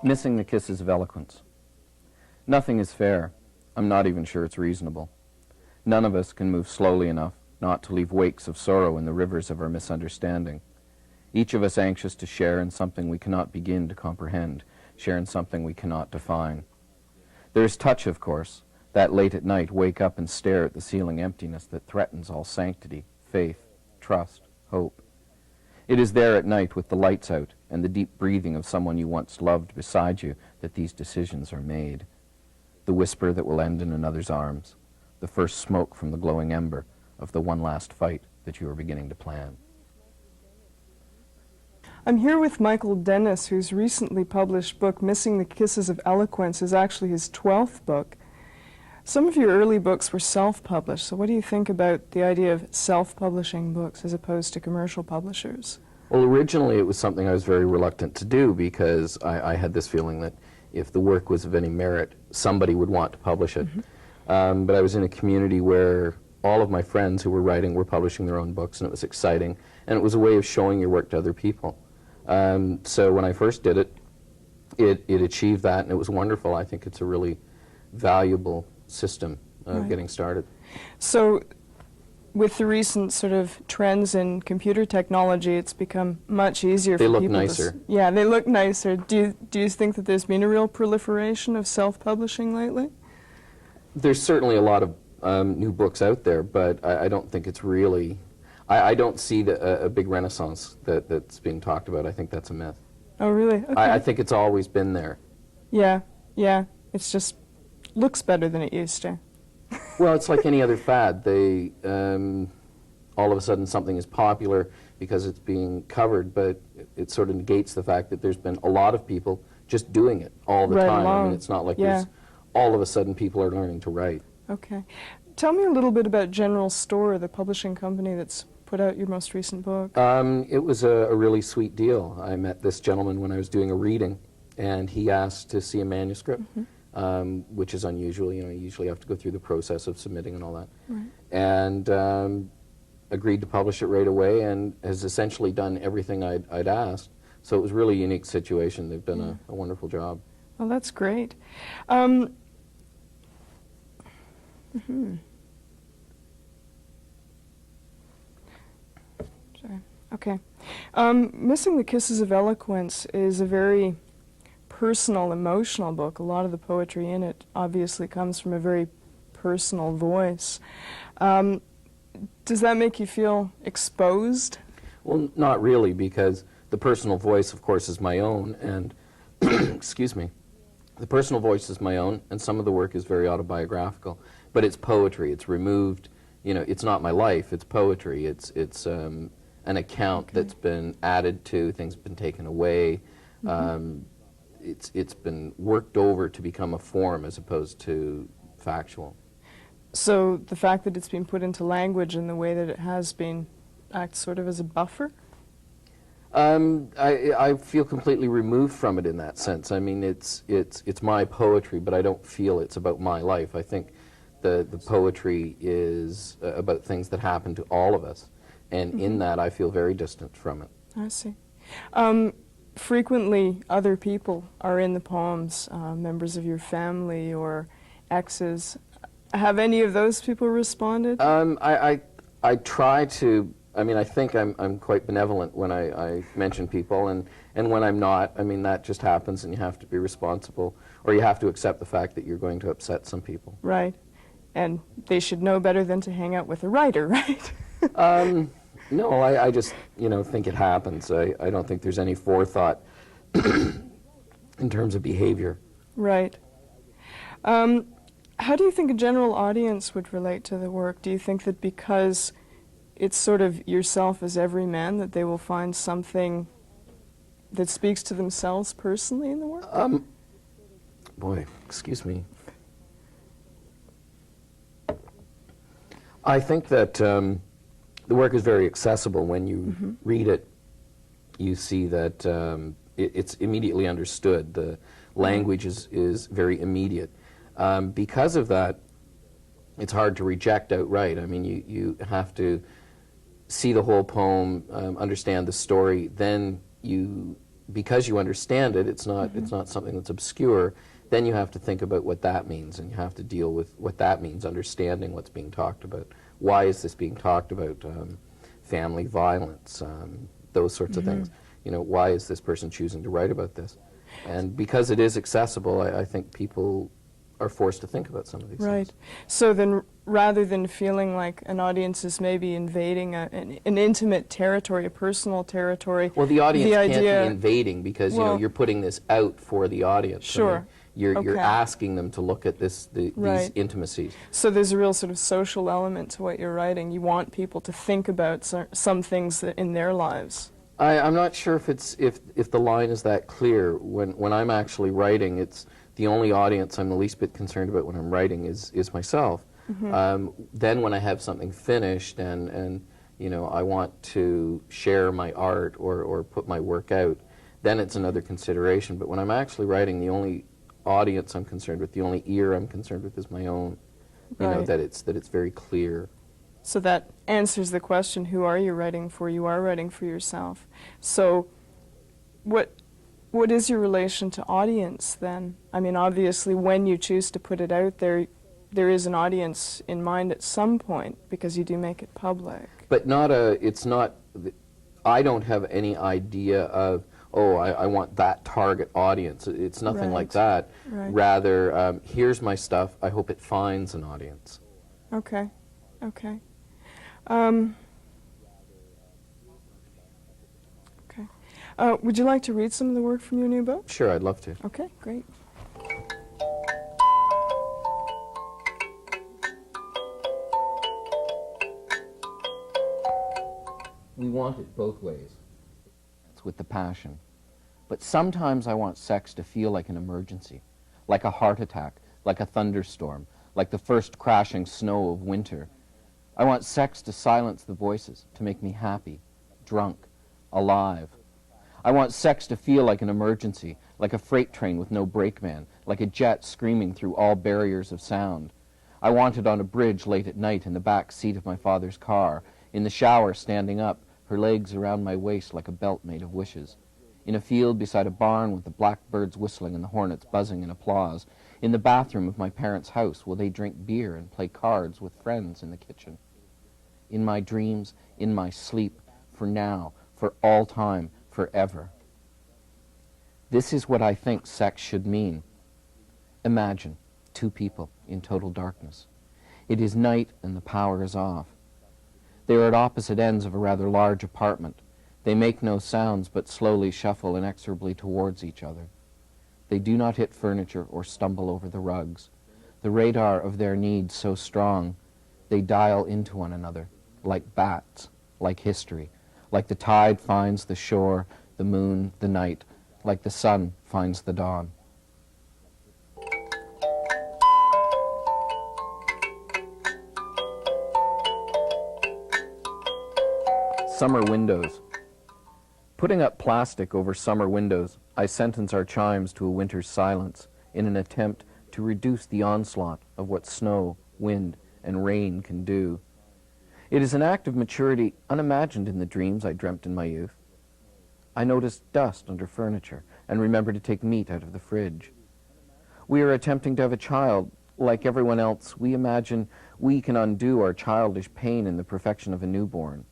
Missing the kisses of eloquence. Nothing is fair. I'm not even sure it's reasonable. None of us can move slowly enough not to leave wakes of sorrow in the rivers of our misunderstanding. Each of us anxious to share in something we cannot begin to comprehend, share in something we cannot define. There is touch, of course, that late at night wake up and stare at the ceiling emptiness that threatens all sanctity, faith, trust, hope. It is there at night with the lights out and the deep breathing of someone you once loved beside you that these decisions are made. The whisper that will end in another's arms, the first smoke from the glowing ember of the one last fight that you are beginning to plan. I'm here with Michael Dennis, whose recently published book, Missing the Kisses of Eloquence, is actually his 12th book. Some of your early books were self-published, so what do you think about the idea of self-publishing books as opposed to commercial publishers? Well, originally it was something I was very reluctant to do because I had this feeling that if the work was of any merit, somebody would want to publish it. But I was in a community where all of my friends who were writing were publishing their own books, and it was exciting, and it was a way of showing your work to other people. So when I first did it, it achieved that, and it was wonderful. I think it's a really valuable system of getting started. So with the recent sort of trends in computer technology, it's become much easier for people to... They look nicer. Yeah, they look nicer. Do you think that there's been a real proliferation of self-publishing lately? There's certainly a lot of new books out there, but I don't think it's really... I don't see a big renaissance that's being talked about. I think that's a myth. Oh, really? Okay. I think it's always been there. Yeah, yeah. It's just looks better than it used to. Well, it's like any other fad. They, all of a sudden something is popular because it's being covered, but it sort of negates the fact that there's been a lot of people just doing it all the time. I mean, it's not like there's all of a sudden people are learning to write. Okay. Tell me a little bit about General Store, the publishing company that's put out your most recent book. It was a really sweet deal. I met this gentleman when I was doing a reading, and he asked to see a manuscript, which is unusual. You know, you usually have to go through the process of submitting and all that. Right. And agreed to publish it right away, and has essentially done everything I'd asked. So it was really a unique situation. They've done a wonderful job. Well, that's great. Sorry. Okay. Missing the Kisses of Eloquence is a very personal, emotional book. A lot of the poetry in it obviously comes from a very personal voice. Does that make you feel exposed? Well, not really, because the personal voice, of course, is my own, and excuse me, the personal voice is my own, and some of the work is very autobiographical. But it's poetry. It's removed. You know, it's not my life. It's poetry. It's an account that's been added to. Things have been taken away. It's been worked over to become a form as opposed to factual. So the fact that it's been put into language in the way that it has been acts sort of as a buffer? I feel completely removed from it in that sense. I mean, it's my poetry, but I don't feel it's about my life. I think the poetry is about things that happen to all of us, and in that I feel very distant from it. I see. Frequently other people are in the poems, members of your family or exes. Have any of those people responded? I try to. I mean, I think I'm quite benevolent when I mention people, and when I'm not, I mean, that just happens, and you have to be responsible, or you have to accept the fact that you're going to upset some people. Right. And they should know better than to hang out with a writer, right? No, I just, you know, think it happens. I don't think there's any forethought in terms of behavior. Right. How do you think a general audience would relate to the work? Do you think that because it's sort of yourself as every man, that they will find something that speaks to themselves personally in the work? Boy, excuse me. I think that the work is very accessible. When you read it, you see that it's immediately understood. The language is very immediate. Because of that, it's hard to reject outright. I mean, you have to see the whole poem, understand the story, then you because you understand it, it's not something that's obscure. Then you have to think about what that means, and you have to deal with what that means, understanding what's being talked about. Why is this being talked about? Family violence, those sorts of things. You know, why is this person choosing to write about this? And because it is accessible, I think people are forced to think about some of these things. Right. So then, rather than feeling like an audience is maybe invading an intimate territory, a personal territory, well, the audience the can't idea, be invading because you know you're putting this out for the audience. Sure. I mean, you're asking them to look at these intimacies. So there's a real sort of social element to what you're writing. You want people to think about some things in their lives. I'm not sure if the line is that clear. When I'm actually writing, it's the only audience I'm the least bit concerned about when I'm writing is myself. Then when I have something finished and you know I want to share my art or put my work out, then it's another consideration. But when I'm actually writing, the only audience I'm concerned with, the only ear I'm concerned with is my own. You know, that it's very clear. So that answers the question, who are you writing for? You are writing for yourself. So what is your relation to audience then? I mean, obviously when you choose to put it out there, there is an audience in mind at some point because you do make it public. But it's not, I don't have any idea of, oh, I want that target audience. It's nothing like that. Rather, here's my stuff, I hope it finds an audience. Okay, okay. Would you like to read some of the work from your new book? Sure, I'd love to. Okay, great. We want it both ways. It's with the passion. But sometimes I want sex to feel like an emergency, like a heart attack, like a thunderstorm, like the first crashing snow of winter. I want sex to silence the voices, to make me happy, drunk, alive. I want sex to feel like an emergency, like a freight train with no brakeman, like a jet screaming through all barriers of sound. I want it on a bridge late at night in the back seat of my father's car, in the shower standing up, her legs around my waist like a belt made of wishes. In a field beside a barn with the blackbirds whistling and the hornets buzzing in applause. In the bathroom of my parents' house while they drink beer and play cards with friends in the kitchen. In my dreams, in my sleep, for now, for all time, forever. This is what I think sex should mean. Imagine two people in total darkness. It is night and the power is off. They are at opposite ends of a rather large apartment. They make no sounds but slowly shuffle inexorably towards each other. They do not hit furniture or stumble over the rugs. The radar of their needs so strong, they dial into one another, like bats, like history, like the tide finds the shore, the moon, the night, like the sun finds the dawn. Summer windows. Putting up plastic over summer windows, I sentence our chimes to a winter's silence in an attempt to reduce the onslaught of what snow, wind, and rain can do. It is an act of maturity unimagined in the dreams I dreamt in my youth. I noticed dust under furniture and remember to take meat out of the fridge. We are attempting to have a child. Like everyone else, we imagine we can undo our childish pain in the perfection of a newborn.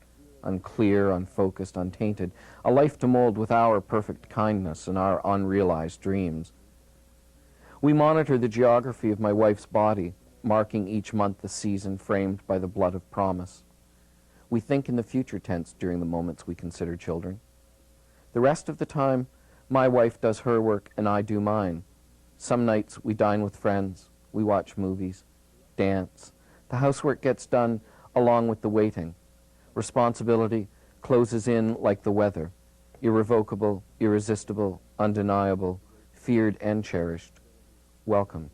Unclear, unfocused, untainted, a life to mold with our perfect kindness and our unrealized dreams. We monitor the geography of my wife's body, marking each month the season framed by the blood of promise. We think in the future tense during the moments we consider children. The rest of the time, my wife does her work and I do mine. Some nights we dine with friends, we watch movies, dance. The housework gets done along with the waiting. Responsibility closes in like the weather, irrevocable, irresistible, undeniable, feared and cherished, welcomed.